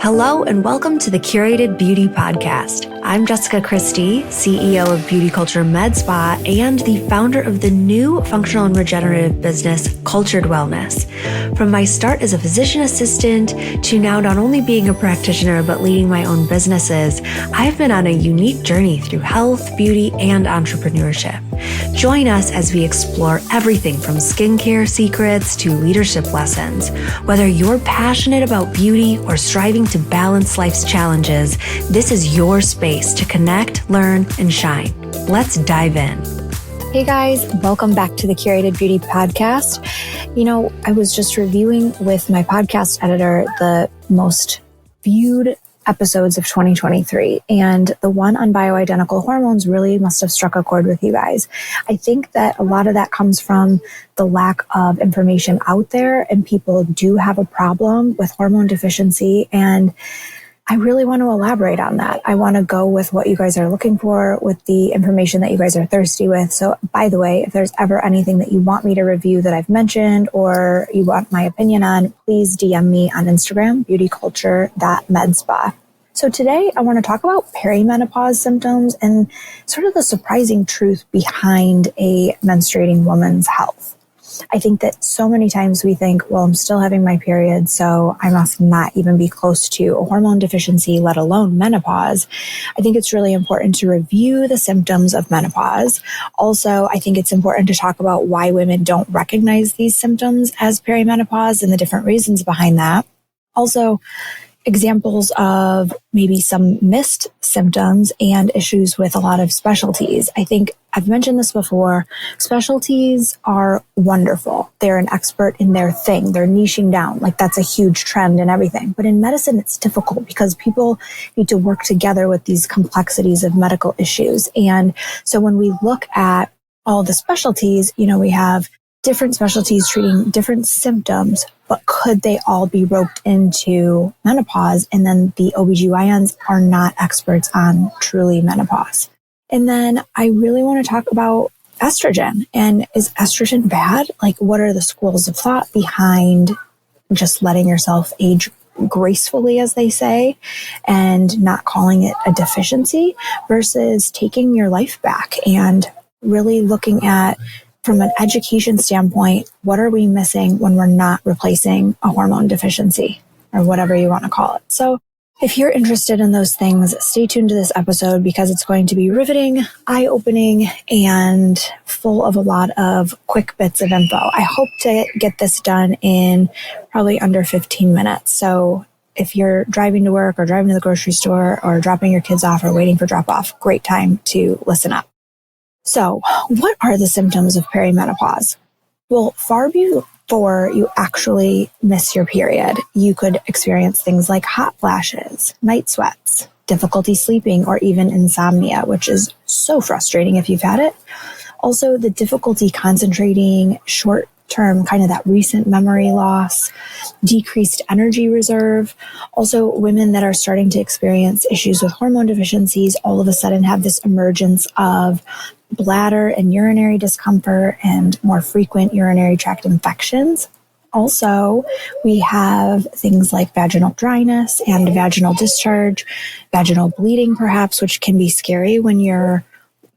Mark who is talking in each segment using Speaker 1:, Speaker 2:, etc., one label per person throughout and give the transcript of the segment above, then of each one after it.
Speaker 1: Hello and welcome to the Curated Beauty Podcast. I'm Jessica Christie, CEO of Beauty Culture Med Spa and the founder of the new functional and regenerative business, Cultured Wellness. From my start as a physician assistant to now not only being a practitioner but leading my own businesses, I've been on a unique journey through health, beauty, and entrepreneurship. Join us as we explore everything from skincare secrets to leadership lessons. Whether you're passionate about beauty or striving to balance life's challenges, this is your space to connect, learn, and shine. Let's dive in. Hey guys, welcome back to the Curated Beauty Podcast. I was just reviewing with my podcast editor the most viewed episodes of 2023, and the one on bioidentical hormones really must have struck a chord with you guys. I think that a lot of that comes from the lack of information out there, and people do have a problem with hormone deficiency, and I really want to elaborate on that. I want to go with what you guys are looking for, with the information that you guys are thirsty with. So by the way, if there's ever anything that you want me to review that I've mentioned or you want my opinion on, please DM me on Instagram, beautyculture.medspa. So today I want to talk about perimenopause symptoms and sort of the surprising truth behind a menstruating woman's health. I think that so many times we think, well, I'm still having my period, so I must not even be close to a hormone deficiency, let alone menopause. I think it's really important to review the symptoms of menopause. Also, I think it's important to talk about why women don't recognize these symptoms as perimenopause and the different reasons behind that. Also, examples of maybe some missed symptoms and issues with a lot of specialties. I think I've mentioned this before. Specialties are wonderful. They're an expert in their thing. They're niching down. Like, that's a huge trend and everything. But in medicine, it's difficult because people need to work together with these complexities of medical issues. And so when we look at all the specialties, we have different specialties treating different symptoms, but could they all be roped into menopause? And then the OBGYNs are not experts on truly menopause. And then I really want to talk about estrogen. And is estrogen bad? Like, what are the schools of thought behind just letting yourself age gracefully, as they say, and not calling it a deficiency versus taking your life back and really looking at, from an education standpoint, what are we missing when we're not replacing a hormone deficiency or whatever you want to call it? So if you're interested in those things, stay tuned to this episode because it's going to be riveting, eye-opening, and full of a lot of quick bits of info. I hope to get this done in probably under 15 minutes. So if you're driving to work or driving to the grocery store or dropping your kids off or waiting for drop-off, great time to listen up. So what are the symptoms of perimenopause? Well, far before you actually miss your period, you could experience things like hot flashes, night sweats, difficulty sleeping, or even insomnia, which is so frustrating if you've had it. Also, the difficulty concentrating, short-term, kind of that recent memory loss, decreased energy reserve. Also, women that are starting to experience issues with hormone deficiencies all of a sudden have this emergence of bladder and urinary discomfort and more frequent urinary tract infections. Also, we have things like vaginal dryness and vaginal discharge, vaginal bleeding perhaps, which can be scary when you're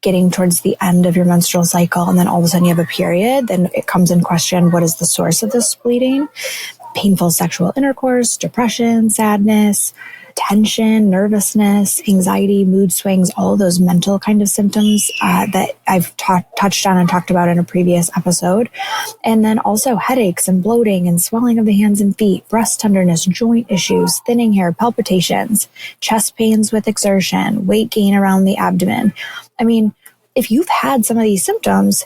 Speaker 1: getting towards the end of your menstrual cycle and then all of a sudden you have a period. Then it comes in question, what is the source of this bleeding? Painful sexual intercourse, depression, sadness, tension, nervousness, anxiety, mood swings, all of those mental kind of symptoms that I've touched on and talked about in a previous episode. And then also headaches and bloating and swelling of the hands and feet, breast tenderness, joint issues, thinning hair, palpitations, chest pains with exertion, weight gain around the abdomen. I mean, if you've had some of these symptoms,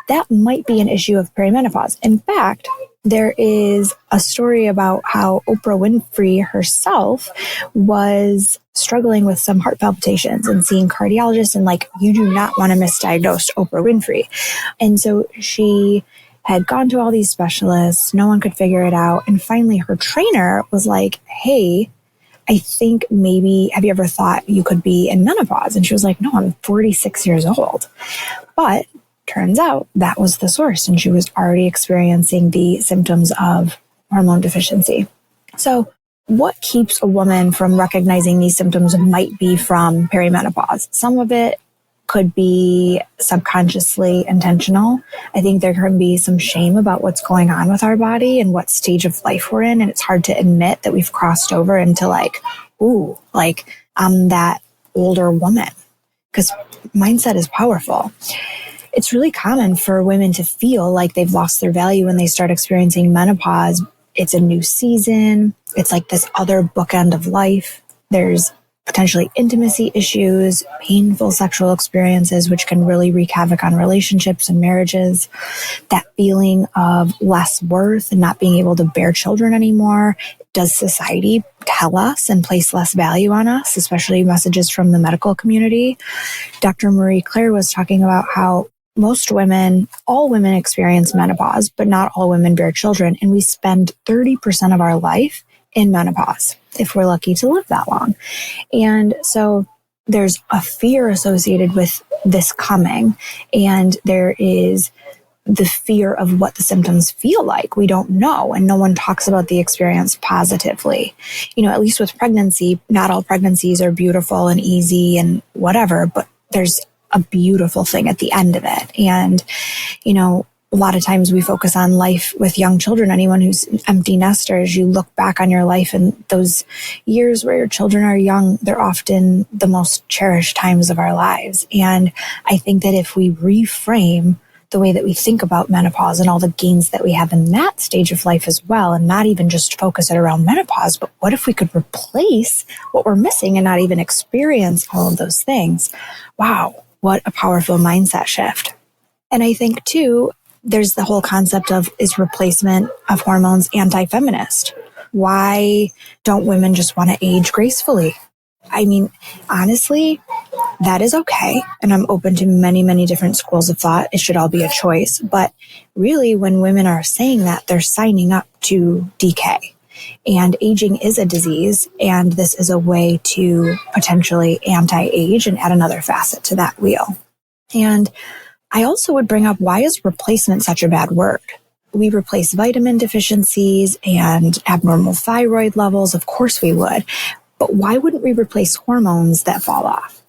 Speaker 1: that might be an issue of perimenopause. In fact, there is a story about how Oprah Winfrey herself was struggling with some heart palpitations and seeing cardiologists, and you do not want to misdiagnose Oprah Winfrey. And so she had gone to all these specialists. No one could figure it out. And finally her trainer was like, hey, I think maybe, have you ever thought you could be in menopause? And she was like, no, I'm 46 years old. But turns out that was the source, and she was already experiencing the symptoms of hormone deficiency. So
Speaker 2: what keeps a woman from recognizing these symptoms might be from perimenopause. Some of it could be subconsciously intentional. I think there can be some shame about what's going on with our body and what stage of life we're in. And it's hard to admit that we've crossed over into I'm that older woman, because mindset is powerful. It's really common for women to feel like they've lost their value when they start experiencing menopause. It's a new season. It's like this other bookend of life. There's potentially intimacy issues, painful sexual experiences, which can really wreak havoc on relationships and marriages. That feeling of less worth and not being able to bear children anymore. Does society tell us and place less value on us, especially messages from the medical community? Dr. Marie Claire was talking about how most women, all women experience menopause, but not all women bear children. And we spend 30% of our life in menopause, if we're lucky to live that long. And so there's a fear associated with this coming, and there is the fear of what the symptoms feel like. We don't know, and no one talks about the experience positively. At least with pregnancy, not all pregnancies are beautiful and easy and whatever, but there's a beautiful thing at the end of it. And, a lot of times we focus on life with young children. Anyone who's empty nesters, you look back on your life and those years where your children are young, they're often the most cherished times of our lives. And I think that if we reframe the way that we think about menopause and all the gains that we have in that stage of life as well, and not even just focus it around menopause, but what if we could replace what we're missing and not even experience all of those things? Wow, what a powerful mindset shift. And I think too, there's the whole concept of, is replacement of hormones anti-feminist? Why don't women just want to age gracefully? I mean, honestly, that is okay. And I'm open to many, many different schools of thought. It should all be a choice. But really, when women are saying that, they're signing up to decay. And aging is a disease. And this is a way to potentially anti-age and add another facet to that wheel. And I also would bring up, why is replacement such a bad word? We replace vitamin deficiencies and abnormal thyroid levels. Of course we would. But why wouldn't we replace hormones that fall off?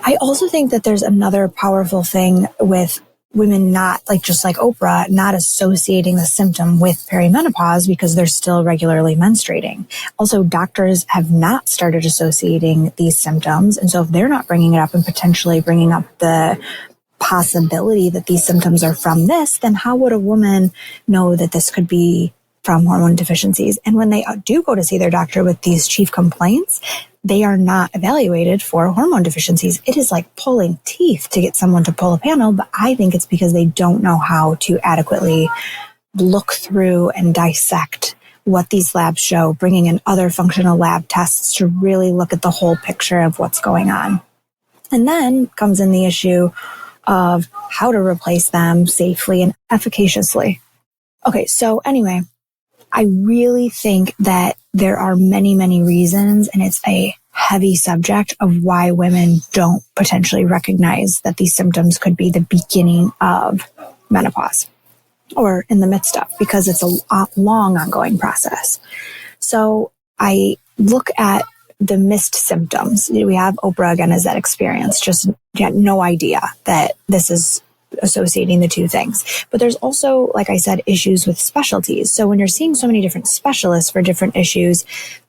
Speaker 2: I also think that there's another powerful thing with women not, just like Oprah, not associating the symptom with perimenopause because they're still regularly menstruating. Also, doctors have not started associating these symptoms. And so if they're not bringing it up and potentially bringing up the possibility that these symptoms are from this, then how would a woman know that this could be from hormone deficiencies? And when they do go to see their doctor with these chief complaints, they are not evaluated for hormone deficiencies. It is like pulling teeth to get someone to pull a panel, but I think it's because they don't know how to adequately look through and dissect what these labs show, bringing in other functional lab tests to really look at the whole picture of what's going on. And then comes in the issue of how to replace them safely and efficaciously. Okay, so anyway, I really think that there are many, many reasons, and it's a heavy subject of why women don't potentially recognize that these symptoms could be the beginning of menopause or in the midst of, because it's a long ongoing process. So I look at the missed symptoms. We have Oprah again as that experience, just had no idea that this is associating the two things. But there's also, like I said, issues with specialties. So when you're seeing so many different specialists for different issues,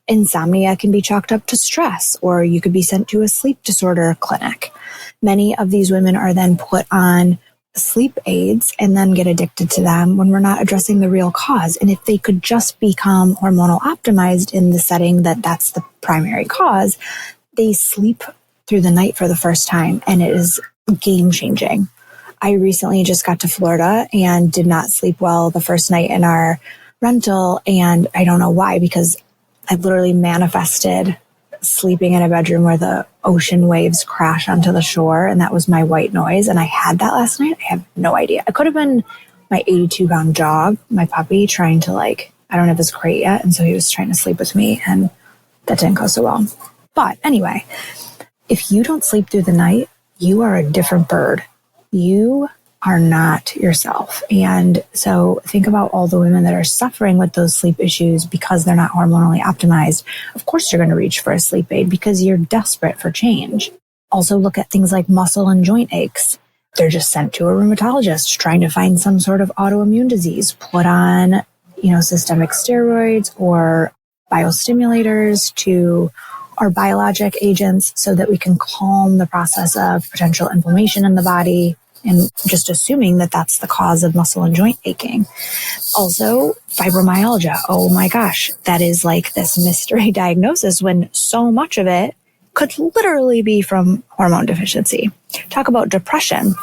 Speaker 2: insomnia can be chalked up to stress, or you could be sent to a sleep disorder clinic. Many of these women are then put on sleep aids and then get addicted to them when we're not addressing the real cause. And if they could just become hormonal optimized in the setting that that's the primary cause, they sleep through the night for the first time, and it is game changing. I recently just got to Florida and did not sleep well the first night in our rental. And I don't know why, because I literally manifested sleeping in a bedroom where the ocean waves crash onto the shore. And that was my white noise. And I had that last night. I have no idea. It could have been my 82-pound dog, my puppy, trying to I don't have his crate yet. And so he was trying to sleep with me, and that didn't go so well. But anyway, if you don't sleep through the night, you are a different bird. You are not yourself. And so think about all the women that are suffering with those sleep issues because they're not hormonally optimized. Of course, you're going to reach for a sleep aid because you're desperate for change. Also look at things like muscle and joint aches. They're just sent to a rheumatologist trying to find some sort of autoimmune disease, put on, systemic steroids or biostimulators or biologic agents so that we can calm the process of potential inflammation in the body, and just assuming that that's the cause of muscle and joint aching. Also, fibromyalgia. Oh my gosh, that is like this mystery diagnosis when so much of it could literally be from hormone deficiency. Talk about depression.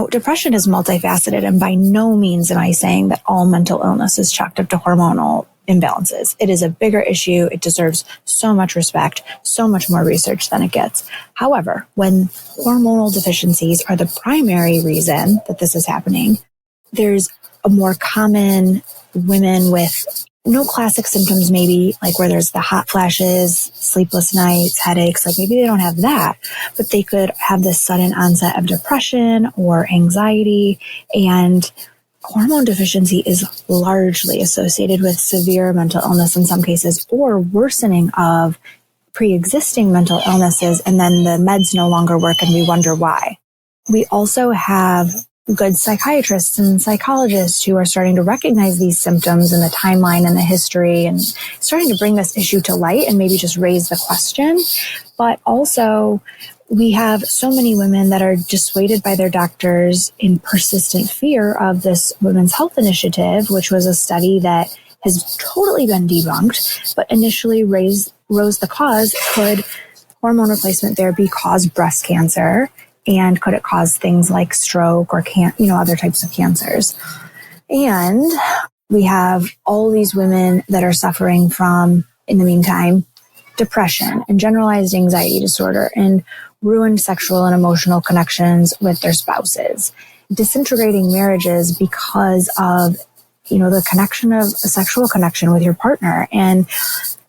Speaker 2: Depression is multifaceted, and by no means am I saying that all mental illness is chalked up to hormonal imbalances. It is a bigger issue. It deserves so much respect, so much more research than it gets. However, when hormonal deficiencies are the primary reason that this is happening, there's a more common women with no classic symptoms, maybe like where there's the hot flashes, sleepless nights, headaches, like maybe they don't have that, but they could have this sudden onset of depression or anxiety. And hormone deficiency is largely associated with severe mental illness in some cases, or worsening of pre-existing mental illnesses, and then the meds no longer work and we wonder why. We also have good psychiatrists and psychologists who are starting to recognize these symptoms and the timeline and the history and starting to bring this issue to light and maybe just raise the question. But also, we have so many women that are dissuaded by their doctors in persistent fear of this Women's Health Initiative, which was a study that has totally been debunked, but initially rose the cause. Could hormone replacement therapy cause breast cancer? And could it cause things like stroke or other types of cancers? And we have all these women that are suffering from, in the meantime, depression and generalized anxiety disorder and ruined sexual and emotional connections with their spouses, disintegrating marriages because of, the connection of a sexual connection with your partner, and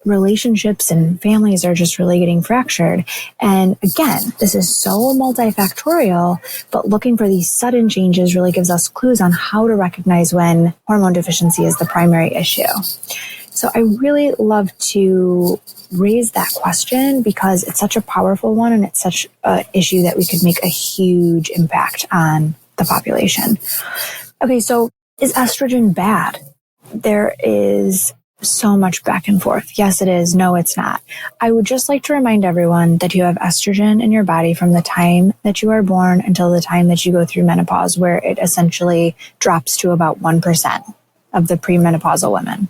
Speaker 2: relationships and families are just really getting fractured. And again, this is so multifactorial, but looking for these sudden changes really gives us clues on how to recognize when hormone deficiency is the primary issue. So I really love to raise that question because it's such a powerful one and it's such an issue that we could make a huge impact on the population. Okay, so is estrogen bad? There is so much back and forth. Yes, it is. No, it's not. I would just like to remind everyone that you have estrogen in your body from the time that you are born until the time that you go through menopause, where it essentially drops to about 1% of the premenopausal women.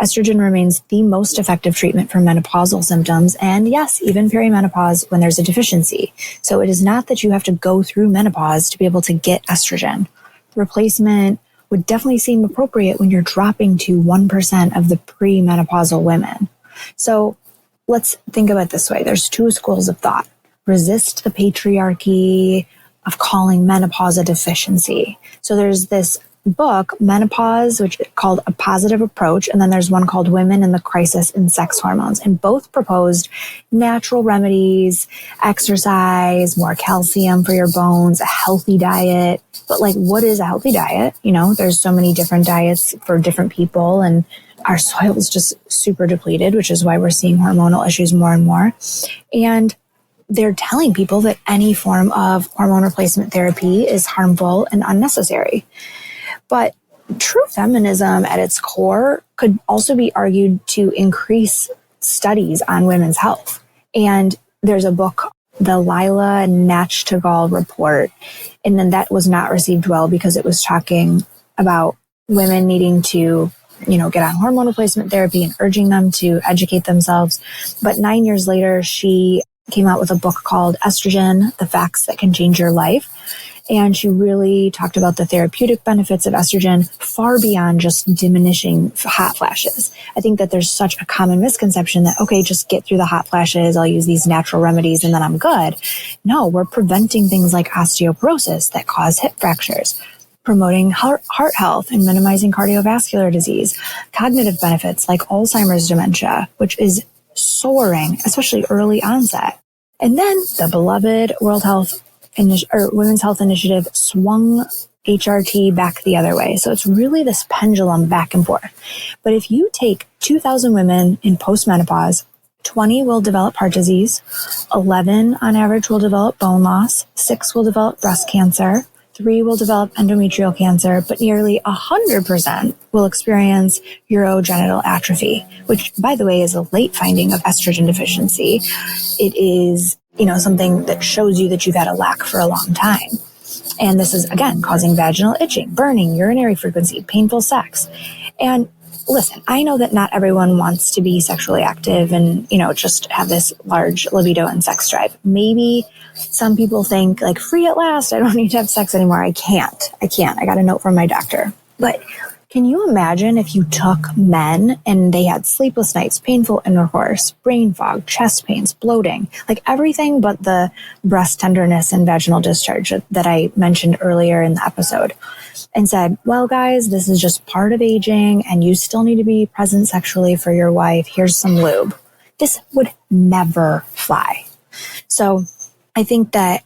Speaker 2: Estrogen remains the most effective treatment for menopausal symptoms, and yes, even perimenopause when there's a deficiency. So it is not that you have to go through menopause to be able to get estrogen. Replacement would definitely seem appropriate when you're dropping to 1% of the premenopausal women. So let's think about it this way. There's two schools of thought. Resist the patriarchy of calling menopause a deficiency. So there's this book, Menopause, which is called A Positive Approach, and then there's one called Women in the Crisis in Sex Hormones, and both proposed natural remedies, exercise, more calcium for your bones, a healthy diet. But what is a healthy diet? There's so many different diets for different people, and our soil is just super depleted, which is why we're seeing hormonal issues more and more. And they're telling people that any form of hormone replacement therapy is harmful and unnecessary. But true feminism at its core could also be argued to increase studies on women's health. And there's a book, the Lila Nachtigal Report, and then that was not received well because it was talking about women needing to, get on hormone replacement therapy and urging them to educate themselves. But 9 years later, she came out with a book called Estrogen, The Facts That Can Change Your Life. And she really talked about the therapeutic benefits of estrogen far beyond just diminishing hot flashes. I think that there's such a common misconception that, okay, just get through the hot flashes, I'll use these natural remedies and then I'm good. No, we're preventing things like osteoporosis that cause hip fractures, promoting heart health and minimizing cardiovascular disease, cognitive benefits like Alzheimer's dementia, which is soaring, especially early onset. And then the beloved World Health Women's Health Initiative swung HRT back the other way. So it's really this pendulum back and forth. But if you take 2,000 women in postmenopause, 20 will develop heart disease, 11 on average will develop bone loss, 6 will develop breast cancer, 3 will develop endometrial cancer, but nearly 100% will experience urogenital atrophy, which, by the way, is a late finding of estrogen deficiency. It is, something that shows you that you've had a lack for a long time. And this is, again, causing vaginal itching, burning, urinary frequency, painful sex. And listen, I know that not everyone wants to be sexually active and, just have this large libido and sex drive. Maybe some people think like, free at last, I don't need to have sex anymore. I can't. I got a note from my doctor. But can you imagine if you took men and they had sleepless nights, painful intercourse, brain fog, chest pains, bloating, like everything but the breast tenderness and vaginal discharge that I mentioned earlier in the episode, and said, well, guys, this is just part of aging and you still need to be present sexually for your wife. Here's some lube. This would never fly. So I think that,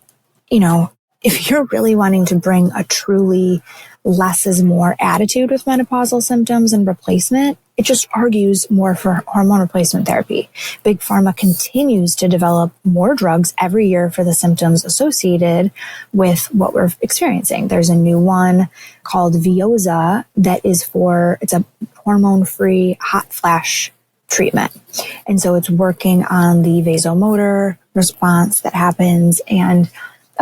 Speaker 2: if you're really wanting to bring a truly less is more attitude with menopausal symptoms and replacement, it just argues more for hormone replacement therapy. Big Pharma continues to develop more drugs every year for the symptoms associated with what we're experiencing. There's a new one called Veoza that is it's a hormone-free hot flash treatment. And so it's working on the vasomotor response that happens. And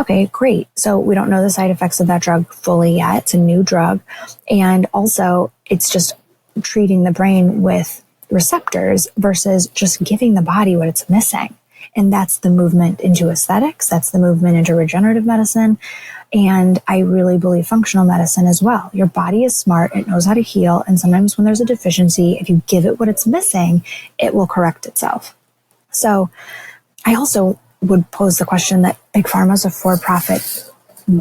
Speaker 2: okay, great. So we don't know the side effects of that drug fully yet. It's a new drug. And also it's just treating the brain with receptors versus just giving the body what it's missing. And that's the movement into aesthetics. That's the movement into regenerative medicine. And I really believe functional medicine as well. Your body is smart. It knows how to heal. And sometimes when there's a deficiency, if you give it what it's missing, it will correct itself. So I also would pose the question that Big Pharma is a for-profit,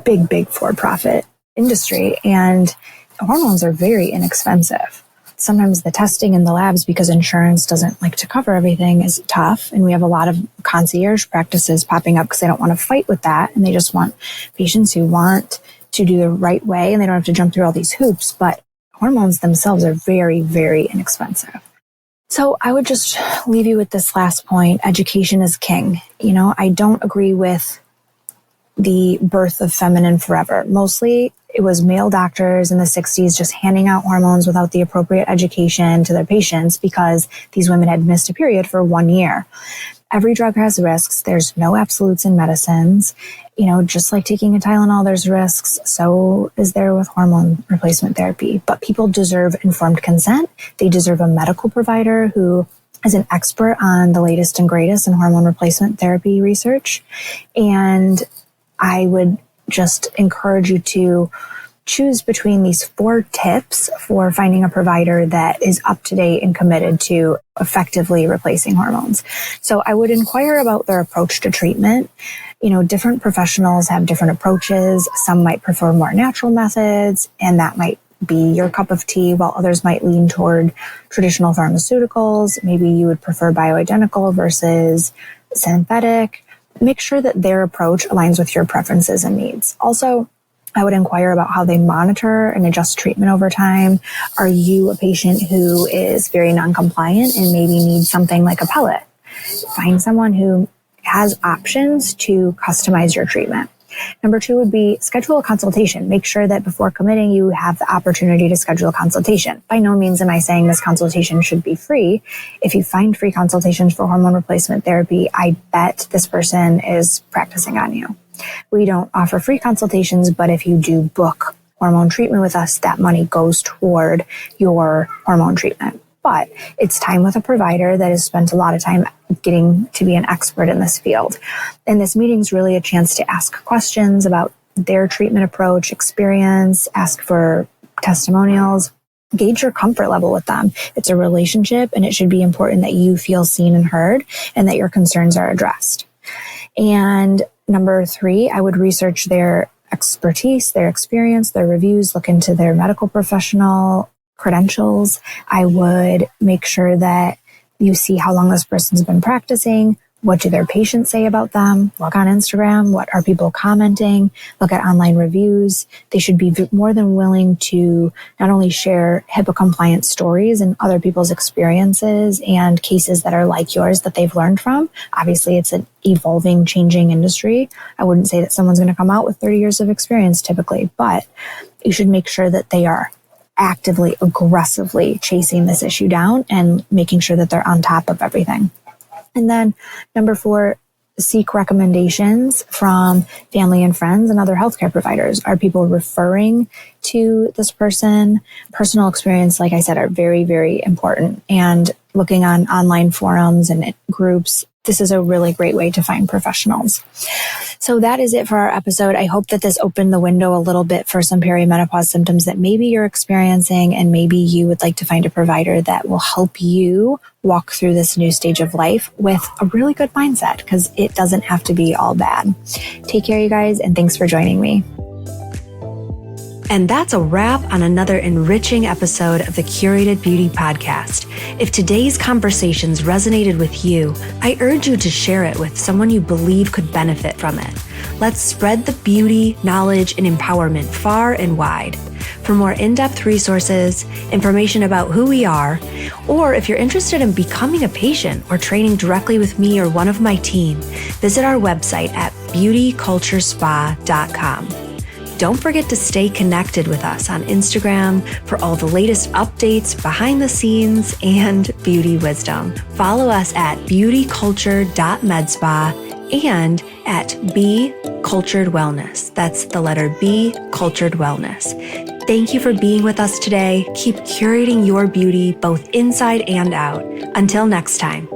Speaker 2: big for-profit industry, and hormones are very inexpensive. Sometimes the testing in the labs, because insurance doesn't like to cover everything, is tough. And we have a lot of concierge practices popping up because they don't want to fight with that. And they just want patients who want to do the right way and they don't have to jump through all these hoops. But hormones themselves are very, very inexpensive. So I would just leave you with this last point. Education is king. I don't agree with the birth of feminine forever. Mostly it was male doctors in the 60s just handing out hormones without the appropriate education to their patients because these women had missed a period for 1 year. Every drug has risks. There's no absolutes in medicines. Just like taking a Tylenol, there's risks. So is there with hormone replacement therapy. But people deserve informed consent. They deserve a medical provider who is an expert on the latest and greatest in hormone replacement therapy research. And I would just encourage you to choose between these 4 tips for finding a provider that is up to date and committed to effectively replacing hormones. So I would inquire about their approach to treatment. Different professionals have different approaches. Some might prefer more natural methods, and that might be your cup of tea, while others might lean toward traditional pharmaceuticals. Maybe you would prefer bioidentical versus synthetic. Make sure that their approach aligns with your preferences and needs. Also, I would inquire about how they monitor and adjust treatment over time. Are you a patient who is very non-compliant and maybe needs something like a pellet? Find someone who has options to customize your treatment. Number 2 would be schedule a consultation. Make sure that before committing, you have the opportunity to schedule a consultation. By no means am I saying this consultation should be free. If you find free consultations for hormone replacement therapy, I bet this person is practicing on you. We don't offer free consultations, but if you do book hormone treatment with us, that money goes toward your hormone treatment. But it's time with a provider that has spent a lot of time getting to be an expert in this field. And this meeting is really a chance to ask questions about their treatment approach, experience, ask for testimonials, gauge your comfort level with them. It's a relationship, and it should be important that you feel seen and heard and that your concerns are addressed. And number 3, I would research their expertise, their experience, their reviews, look into their medical professional credentials. I would make sure that you see how long this person's been practicing, What do their patients say about them? Look on Instagram. What are people commenting? Look at online reviews. They should be more than willing to not only share HIPAA compliant stories and other people's experiences and cases that are like yours that they've learned from. Obviously, it's an evolving, changing industry. I wouldn't say that someone's going to come out with 30 years of experience typically, but you should make sure that they are actively, aggressively chasing this issue down and making sure that they're on top of everything. And then number 4, seek recommendations from family and friends and other healthcare providers. Are people referring to this person? Personal experience, like I said, are very, very important. And looking on online forums and groups, this is a really great way to find professionals. So that is it for our episode. I hope that this opened the window a little bit for some perimenopause symptoms that maybe you're experiencing, and maybe you would like to find a provider that will help you walk through this new stage of life with a really good mindset, because it doesn't have to be all bad. Take care, you guys, and thanks for joining me.
Speaker 1: And that's a wrap on another enriching episode of the Curated Beauty Podcast. If today's conversations resonated with you, I urge you to share it with someone you believe could benefit from it. Let's spread the beauty, knowledge, and empowerment far and wide. For more in-depth resources, information about who we are, or if you're interested in becoming a patient or training directly with me or one of my team, visit our website at beautyculturespa.com. Don't forget to stay connected with us on Instagram for all the latest updates, behind the scenes, and beauty wisdom. Follow us at beautyculture.medspa and at B Cultured Wellness. That's the letter B, Cultured Wellness. Thank you for being with us today. Keep curating your beauty both inside and out. Until next time.